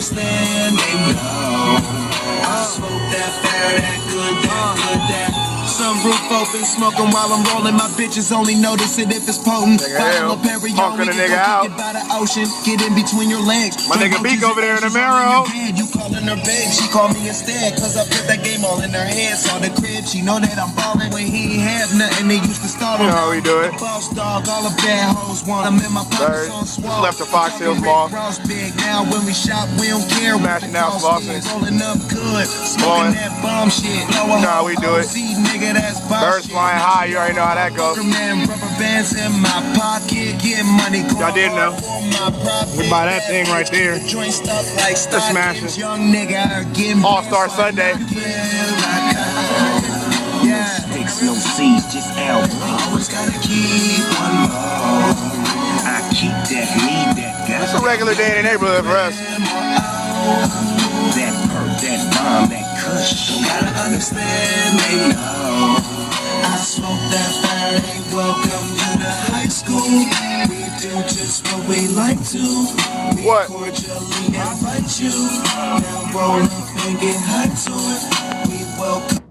understand, they know. I smoke that fair, that good, that. Some roof open, smoking while I'm rolling. My bitches only notice it if it's potent. Follow Perry, punking a nigga out. By the ocean, get in between your legs. My nigga Beak over there in the marrow. You calling her babe, she call me instead. Cause I put that game all in her head. Saw the crib, she know that I'm ballin'. When he ain't have nothing, they used to start him. You know how we do it. Boss dog, all the bad hoes want. I'm in my pockets on swole. Left the Fox Hills Mall. Now when we shop, we don't care. Smashing out Slauson. Rolling up good, smoking that bomb shit. You know how we do it. Birds flying high, you already know how that goes. Rubber bands in my pocket, get money. Y'all didn't know. We buy that thing right there. They're smashing. All-Star Sunday. Sticks, no seeds, just L. Always gotta keep one more. I keep that, need that guy. It's a regular day in the neighborhood for us. That perk, that bomb, that kush. You gotta understand, they know. I smoke that fire, ain't welcome to the high school. We do just what we like to. We what? Cordially invite you. Now roll up and get hot to it. We welcome.